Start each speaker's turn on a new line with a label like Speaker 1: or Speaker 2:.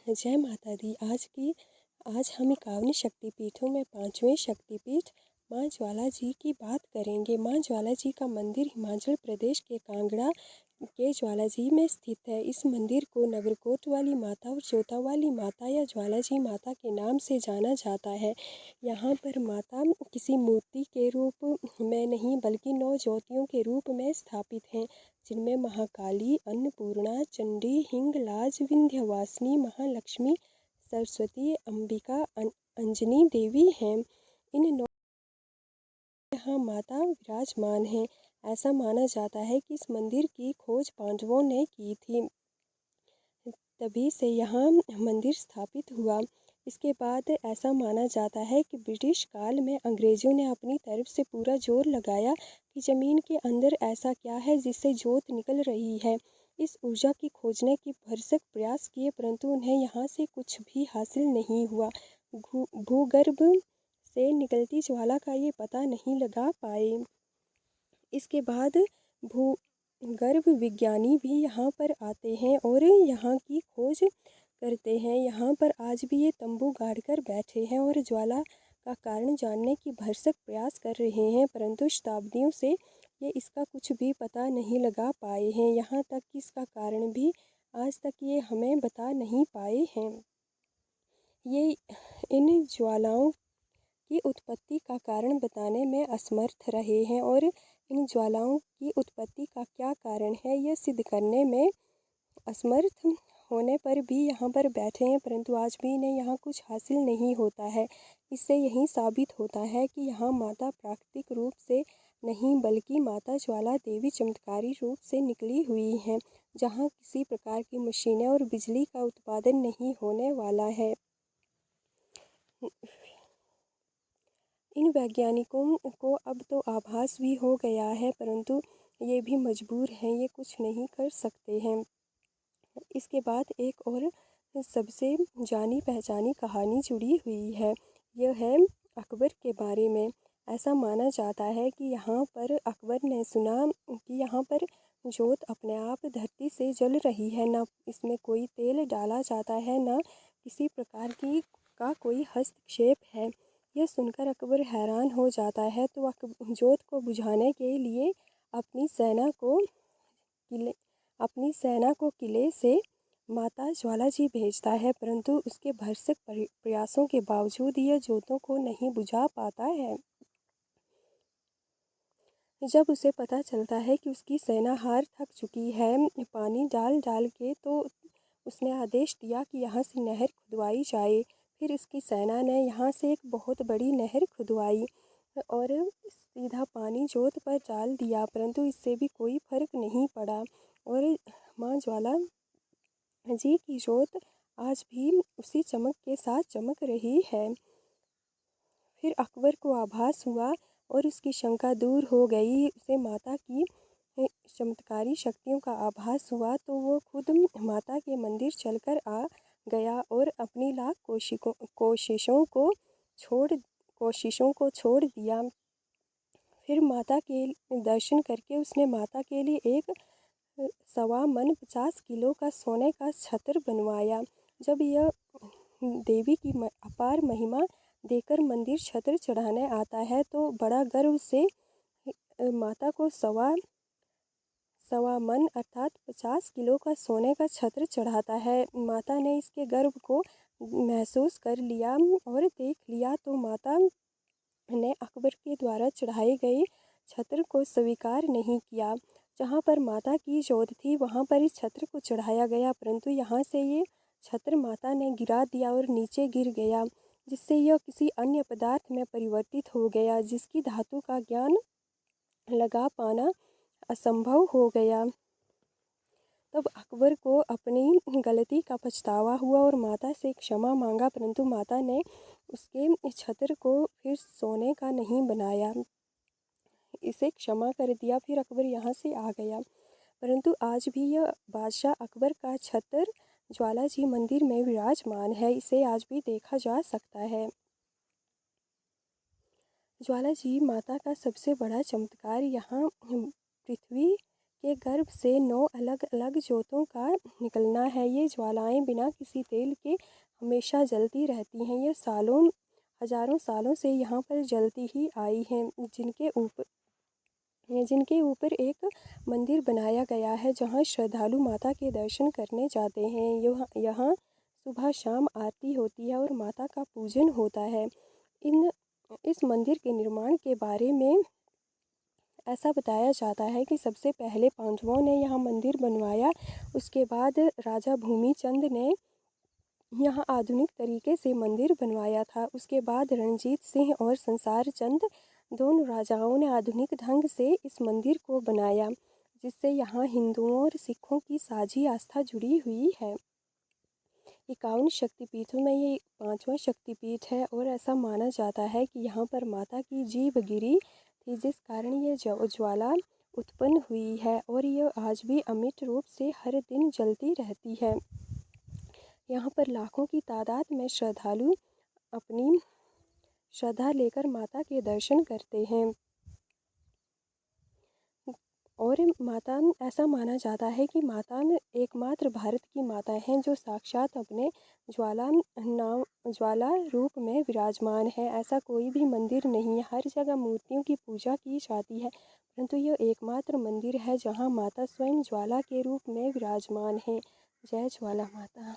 Speaker 1: जय माता दी। आज हम 51 शक्तिपीठों में 5वें शक्तिपीठ माँ ज्वाला जी की बात करेंगे। माँ ज्वाला जी का मंदिर हिमाचल प्रदेश के कांगड़ा के ज्वाला जी में स्थित है। इस मंदिर को नगरकोट वाली माता और जोता वाली माता या ज्वाला जी माता के नाम से जाना जाता है। यहाँ पर माता किसी मूर्ति के रूप में नहीं बल्कि 9 ज्योतियों के रूप में स्थापित हैं, जिनमें महाकाली, अन्नपूर्णा, चंडी, हिंगलाज, विंध्यवासिनी, महालक्ष्मी, सरस्वती, अंबिका, अंजनी देवी हैं। इन 9 यहाँ माता विराजमान हैं। ऐसा माना जाता है कि इस मंदिर की खोज पांडवों ने की थी, तभी से यहाँ मंदिर स्थापित हुआ। इसके बाद ऐसा माना जाता है कि ब्रिटिश काल में अंग्रेज़ों ने अपनी तरफ से पूरा जोर लगाया कि ज़मीन के अंदर ऐसा क्या है जिससे जोत निकल रही है। इस ऊर्जा की खोजने की भरसक प्रयास किए, परंतु उन्हें यहाँ से कुछ भी हासिल नहीं हुआ। भूगर्भ से निकलती ज्वाला का ये पता नहीं लगा पाए। इसके बाद भूगर्भ विज्ञानी भी यहाँ पर आते हैं और यहाँ की खोज करते हैं। यहाँ पर आज भी ये तंबू गाड़कर बैठे हैं और ज्वाला का कारण जानने की भरसक प्रयास कर रहे हैं, परंतु शताब्दियों से ये इसका कुछ भी पता नहीं लगा पाए हैं। यहाँ तक कि इसका कारण भी आज तक ये हमें बता नहीं पाए हैं। ये इन ज्वालाओं की उत्पत्ति का कारण बताने में असमर्थ रहे हैं और इन ज्वालाओं की उत्पत्ति का क्या कारण है यह सिद्ध करने में असमर्थ होने पर भी यहाँ पर बैठे हैं, परंतु आज भी इन्हें यहाँ कुछ हासिल नहीं होता है। इससे यही साबित होता है कि यहाँ माता प्राकृतिक रूप से नहीं बल्कि माता ज्वाला देवी चमत्कारी रूप से निकली हुई हैं, जहाँ किसी प्रकार की मशीनें और बिजली का उत्पादन नहीं होने वाला है। इन वैज्ञानिकों को अब तो आभास भी हो गया है, परंतु ये भी मजबूर हैं, ये कुछ नहीं कर सकते हैं। इसके बाद एक और सबसे जानी पहचानी कहानी जुड़ी हुई है। यह है अकबर के बारे में। ऐसा माना जाता है कि यहाँ पर अकबर ने सुना कि यहाँ पर जोत अपने आप धरती से जल रही है, ना इसमें कोई तेल डाला जाता है, ना किसी प्रकार की का कोई हस्तक्षेप है। यह सुनकर अकबर हैरान हो जाता है, तो जोत को बुझाने के लिए अपनी सेना को किले से माता ज्वाला जी भेजता है, परंतु उसके भरसक प्रयासों के बावजूद यह जोतों को नहीं बुझा पाता है। जब उसे पता चलता है कि उसकी सेना हार थक चुकी है पानी डाल डाल के, तो उसने आदेश दिया कि यहाँ से नहर खुदवाई जाए। फिर इसकी सेना ने यहाँ से एक बहुत बड़ी नहर खुदवाई और सीधा पानी जोत पर डाल दिया, परंतु इससे भी कोई फर्क नहीं पड़ा और माँ ज्वाला जी की जोत आज भी उसी चमक के साथ चमक रही है। फिर अकबर को आभास हुआ और उसकी शंका दूर हो गई। उसे माता की चमत्कारी शक्तियों का आभास हुआ, तो वो खुद माता के मंदिर चलकर आ गया और अपनी लाख कोशिशों को छोड़ दिया। फिर माता के दर्शन करके उसने माता के लिए एक 1.25 मन 50 किलो का सोने का छत्र बनवाया। जब यह देवी की अपार महिमा देकर मंदिर छत्र चढ़ाने आता है, तो बड़ा गर्व से माता को 1.25 मन अर्थात 50 किलो का सोने का छत्र चढ़ाता है। माता ने इसके गर्व को महसूस कर लिया और देख लिया, तो माता ने अकबर के द्वारा चढ़ाए गए छत्र को स्वीकार नहीं किया। जहाँ पर माता की जोत थी वहाँ पर इस छत्र को चढ़ाया गया, परंतु यहाँ से ये छत्र माता ने गिरा दिया और नीचे गिर गया, जिससे यह किसी अन्य पदार्थ में परिवर्तित हो गया, जिसकी धातु का ज्ञान लगा पाना असंभव हो गया। तब अकबर को अपनी गलती का पछतावा हुआ और माता से क्षमा मांगा, परंतु माता ने उसके छत्र को फिर सोने का नहीं बनाया, इसे क्षमा कर दिया। फिर अकबर यहाँ से आ गया, परंतु आज भी यह बादशाह अकबर का छत्र ज्वाला जी मंदिर में विराजमान है। इसे आज भी देखा जा सकता है। ज्वाला जी माता का सबसे बड़ा चमत्कार यहाँ पृथ्वी के गर्भ से 9 अलग अलग ज्योतों का निकलना है। ये ज्वालाएं बिना किसी तेल के हमेशा जलती रहती हैं। ये हजारों सालों से यहाँ पर जलती ही आई हैं। जिनके ऊपर एक मंदिर बनाया गया है जहाँ श्रद्धालु माता के दर्शन करने जाते हैं। यहाँ सुबह शाम आरती होती है और माता का पूजन होता है। इस मंदिर के निर्माण के बारे में ऐसा बताया जाता है कि सबसे पहले पांडवों ने यहाँ मंदिर बनवाया। उसके बाद राजा भूमिचंद ने यहाँ आधुनिक तरीके से मंदिर बनवाया था। उसके बाद रणजीत सिंह और संसार चंद दोनों राजाओं ने आधुनिक ढंग से इस मंदिर को बनाया, जिससे यहाँ हिंदुओं और सिखों की साझी आस्था जुड़ी हुई है। 51 शक्तिपीठों में ये 5वां शक्तिपीठ है और ऐसा माना जाता है कि यहाँ पर माता की जीभ गिरी थी, जिस कारण ये ज्वाला उत्पन्न हुई है और ये आज भी अमिट रूप से हर दिन जलती रहती है। यहाँ पर लाखों की तादाद में श्रद्धालु अपनी श्रद्धा लेकर माता के दर्शन करते हैं। और माता, ऐसा माना जाता है कि माता एकमात्र भारत की माता हैं जो साक्षात अपने ज्वाला रूप में विराजमान है। ऐसा कोई भी मंदिर नहीं है, हर जगह मूर्तियों की पूजा की जाती है, परंतु यह एकमात्र मंदिर है जहाँ माता स्वयं ज्वाला के रूप में विराजमान है। जय ज्वाला माता।